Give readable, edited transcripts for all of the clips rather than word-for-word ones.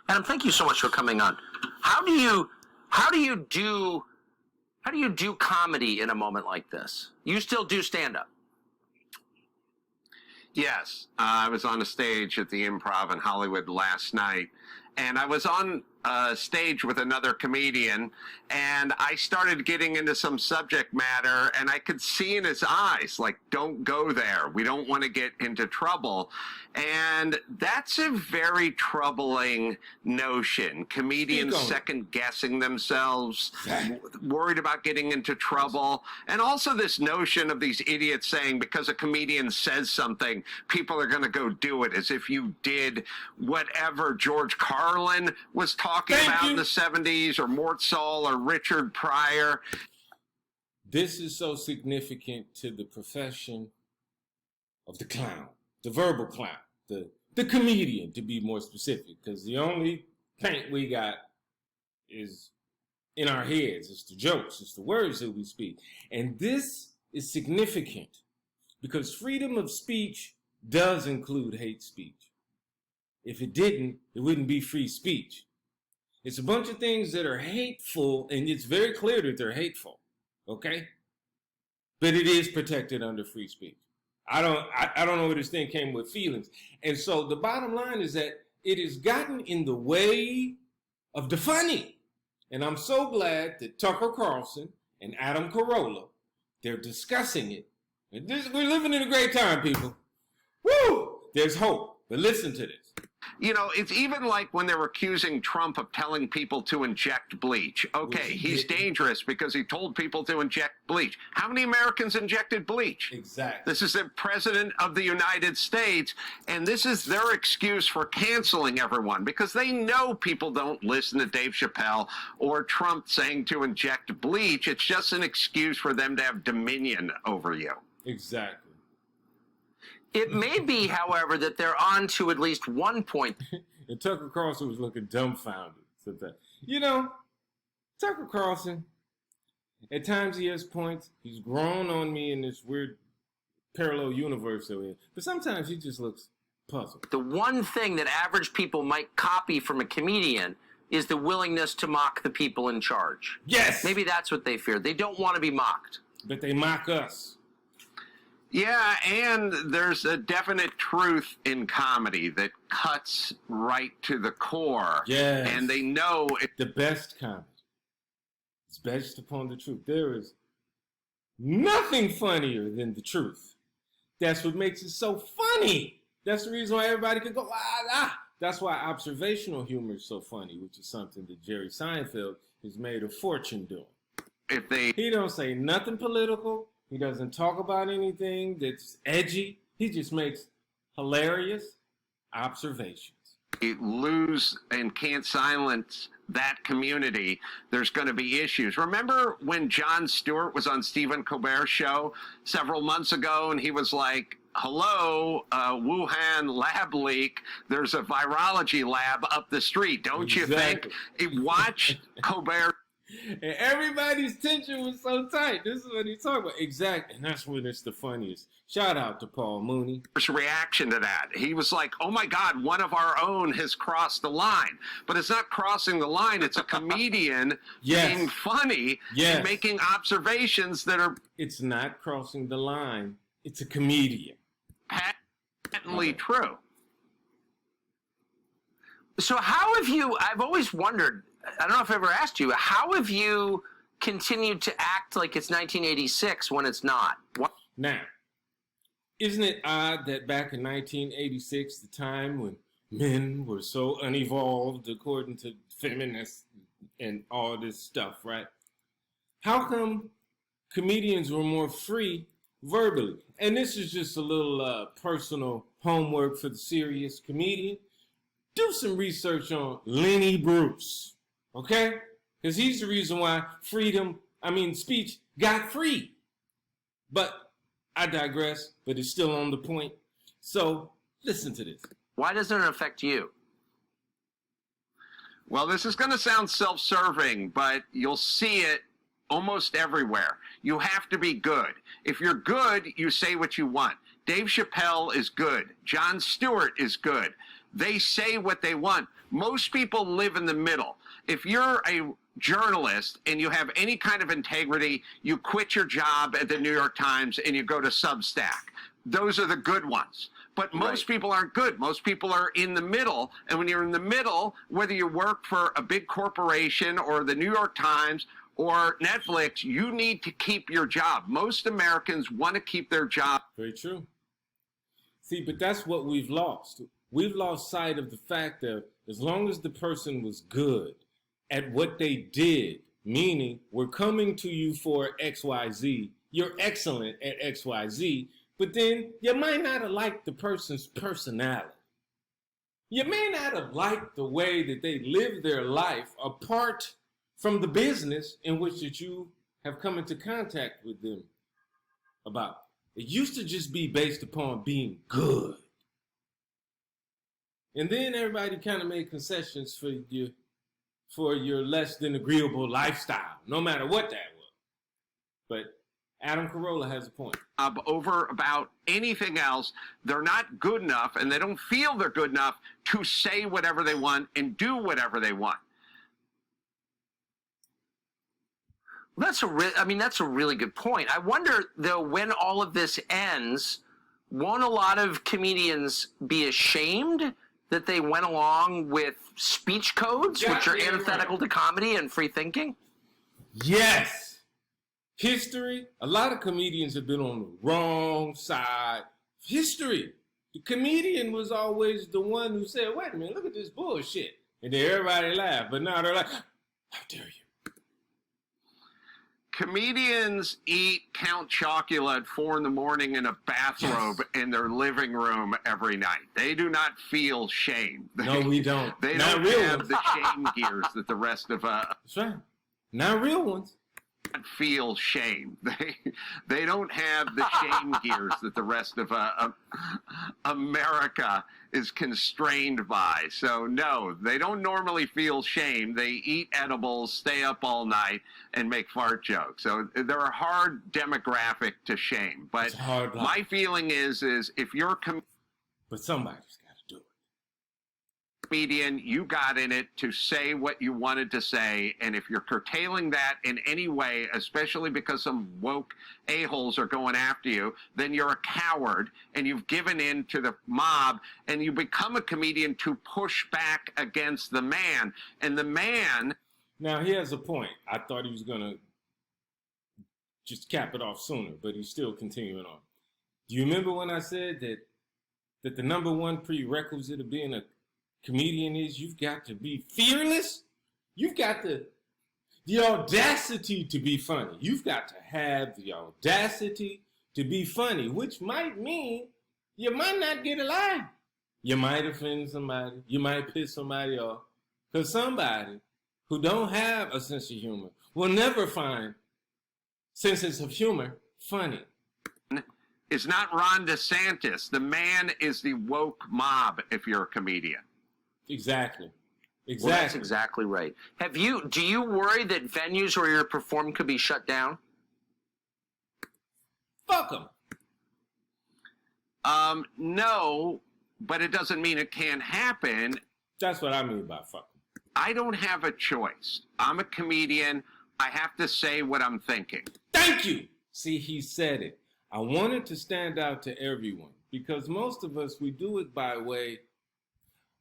Adam, thank you so much for coming on. How do you do comedy in a moment like this? You still do stand-up? Yes, I was on a stage at the Improv in Hollywood last night, and I was on stage with another comedian, and I started getting into some subject matter, and I could see in his eyes, like, don't go there. We don't want to get into trouble. And that's a very troubling notion. Comedians second-guessing themselves, worried about getting into trouble. And also this notion of these idiots saying because a comedian says something, people are going to go do it, as if you did whatever George Carlin was talking about in the 70s, or Mort Sahl, or Richard Pryor. This is so significant to the profession of the clown, the verbal clown, the comedian, to be more specific, because the only paint we got is in our heads. It's the jokes, it's the words that we speak. And this is significant because freedom of speech does include hate speech. If it didn't, it wouldn't be free speech. It's a bunch of things that are hateful, and it's very clear that they're hateful, okay? But it is protected under free speech. I don't know where this thing came with feelings. And so the bottom line is that it has gotten in the way of the funny. And I'm so glad that Tucker Carlson and Adam Carolla, they're discussing it. And we're living in a great time, people. Woo! There's hope. But listen to this. You know, it's even like when they were accusing Trump of telling people to inject bleach. Okay, he's dangerous because he told people to inject bleach. How many Americans injected bleach? Exactly. This is the president of the United States, and this is their excuse for canceling everyone because they know people don't listen to Dave Chappelle or Trump saying to inject bleach. It's just an excuse for them to have dominion over you. Exactly. It may be, however, that they're on to at least one point. And Tucker Carlson was looking dumbfounded. You know, Tucker Carlson, at times he has points. He's grown on me in this weird parallel universe that we're in. But sometimes he just looks puzzled. The one thing that average people might copy from a comedian is the willingness to mock the people in charge. Yes! Maybe that's what they fear. They don't want to be mocked. But they mock us. Yeah, and there's a definite truth in comedy that cuts right to the core. Yes. And they know the best comedy is based upon the truth. There is nothing funnier than the truth. That's what makes it so funny. That's the reason why everybody can go, ah, ah. That's why observational humor is so funny, which is something that Jerry Seinfeld has made a fortune doing. He don't say nothing political. He doesn't talk about anything that's edgy. He just makes hilarious observations. You lose and can't silence that community, there's going to be issues. Remember when Jon Stewart was on Stephen Colbert's show several months ago, and he was like, hello, Wuhan lab leak. There's a virology lab up the street. Don't you think? Watch Colbert. And everybody's tension was so tight. This is what he's talking about. Exactly. And that's when it's the funniest. Shout out to Paul Mooney. Reaction to that. He was like, oh my God, one of our own has crossed the line. But it's not crossing the line. It's a comedian being funny and making observations that are... It's not crossing the line. It's a comedian. Patently true. So how have you... I've always wondered... I don't know if I ever asked you, how have you continued to act like it's 1986 when it's not? What? Now, isn't it odd that back in 1986, the time when men were so unevolved according to feminists and all this stuff, right? How come comedians were more free verbally? And this is just a little personal homework for the serious comedian. Do some research on Lenny Bruce. Okay? Because he's the reason why speech got free. But I digress, but it's still on the point. So, listen to this. Why doesn't it affect you? Well, this is going to sound self-serving, but you'll see it almost everywhere. You have to be good. If you're good, you say what you want. Dave Chappelle is good. Jon Stewart is good. They say what they want. Most people live in the middle. If you're a journalist and you have any kind of integrity, you quit your job at the New York Times and you go to Substack. Those are the good ones. But most people aren't good. Most people are in the middle. And when you're in the middle, whether you work for a big corporation or the New York Times or Netflix, you need to keep your job. Most Americans want to keep their job. Very true. See, but that's what we've lost. We've lost sight of the fact that as long as the person was good at what they did, meaning we're coming to you for XYZ, you're excellent at XYZ, but then you might not have liked the person's personality. You may not have liked the way that they live their life apart from the business in which that you have come into contact with them about. It used to just be based upon being good. And then everybody kind of made concessions for your less than agreeable lifestyle, no matter what that was. But Adam Carolla has a point. Over about anything else, they're not good enough, and they don't feel they're good enough to say whatever they want and do whatever they want. That's a really good point. I wonder, though, when all of this ends, won't a lot of comedians be ashamed that they went along with speech codes, which are antithetical to comedy and free thinking? Yes. History, a lot of comedians have been on the wrong side of history. The comedian was always the one who said, wait a minute, look at this bullshit. And then everybody laughed, but now they're like, how dare you? Comedians eat Count Chocula at 4 a.m. in a bathrobe in their living room every night. They do not feel shame. No, we don't. They not don't have the shame gears that the rest of That's right. Not real ones. Feel shame. They don't have the shame gears that the rest of America is constrained by. So no, they don't normally feel shame. They eat edibles, stay up all night, and make fart jokes. So they're a hard demographic to shame. But my feeling is if you're but somebody's got to do it. Comedian, you got in it to say what you wanted to say, and if you're curtailing that in any way, especially because some woke a-holes are going after you, then you're a coward, and you've given in to the mob, and you become a comedian to push back against the man. And the man... Now, he has a point. I thought he was going to just cap it off sooner, but he's still continuing on. Do you remember when I said that the number one prerequisite of being a comedian is you've got to be fearless? You've got the audacity to be funny. You've got to have the audacity to be funny, which might mean you might not get a line. You might offend somebody. You might piss somebody off. Because somebody who don't have a sense of humor will never find senses of humor funny. Is not Ron DeSantis. The man is the woke mob if you're a comedian. Exactly. Well, that's exactly right. Do you worry that venues where you're performing could be shut down? Fuck them. No, but it doesn't mean it can't happen. That's what I mean by fuck them. I don't have a choice. I'm a comedian. I have to say what I'm thinking. Thank you. See, he said it. I wanted to stand out to everyone because most of us, we do it by way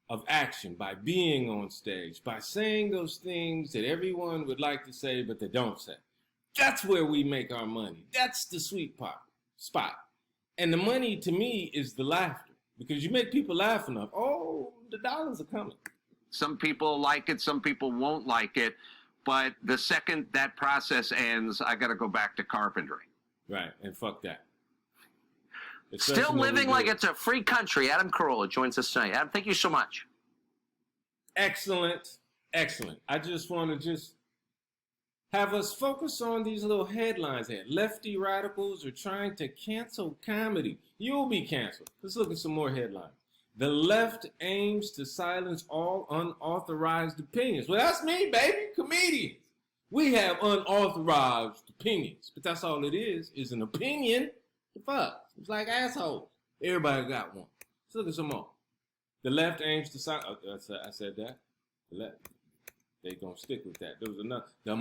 of action, by being on stage, by saying those things that everyone would like to say, but they don't say. That's where we make our money. That's the sweet spot. And the money, to me, is the laughter. Because you make people laugh enough, oh, the dollars are coming. Some people like it, some people won't like it. But the second that process ends, I got to go back to carpentry. Right, and fuck that. Still living like it's a free country. Adam Carolla joins us tonight. Adam, thank you so much. Excellent. I just want to have us focus on these little headlines here. Lefty radicals are trying to cancel comedy. You'll be canceled. Let's look at some more headlines. The left aims to silence all unauthorized opinions. Well, that's me, baby. Comedians. We have unauthorized opinions. But that's all it is an opinion. The fuck? It's like assholes. Everybody got one. Let's look at some more. The left aims to silence. I said that. The left. They gonna stick with that. There was another. The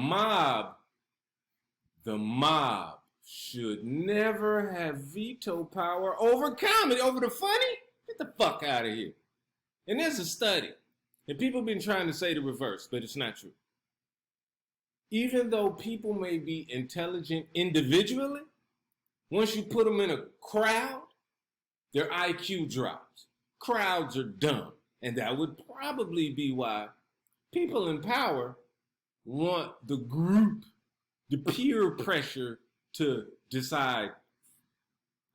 mob should never have veto power over comedy, over the funny. Get the fuck out of here. And there's a study, and people have been trying to say the reverse, but it's not true. Even though people may be intelligent individually, once you put them in a crowd, their IQ drops. Crowds are dumb. And that would probably be why people in power want the group, the peer pressure to decide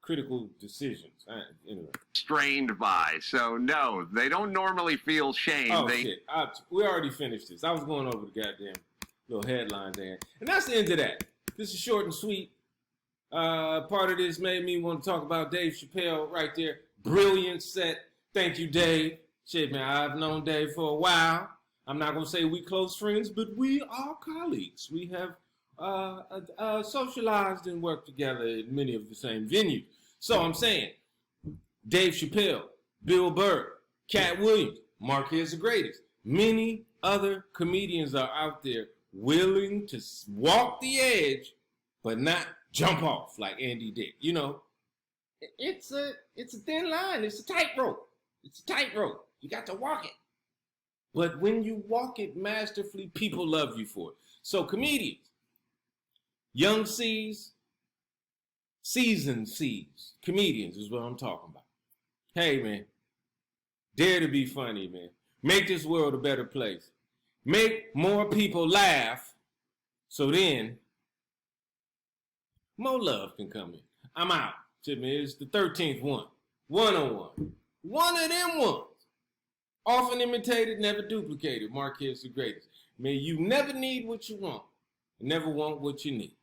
critical decisions. Anyway. Strained by. So, no, they don't normally feel shame. Oh, shit. We already finished this. I was going over the goddamn little headline there. And that's the end of that. This is short and sweet. Part of this made me want to talk about Dave Chappelle right there. Brilliant set. Thank you, Dave. Shit, man, I've known Dave for a while. I'm not going to say we close friends, but we are colleagues. We have socialized and worked together in many of the same venues. So I'm saying, Dave Chappelle, Bill Burr, Cat Williams, Marquez the Greatest, many other comedians are out there willing to walk the edge, but not jump off like Andy did. You know, it's a thin line. It's a tightrope. It's a tightrope. You got to walk it. But when you walk it masterfully, people love you for it. So comedians, young C's, seasoned C's, comedians is what I'm talking about. Hey, man, dare to be funny, man. Make this world a better place. Make more people laugh, so then more love can come in. I'm out. It's the 13th one. 101. One of them ones. Often imitated, never duplicated. Marquez the Greatest. May you never need what you want, and never want what you need.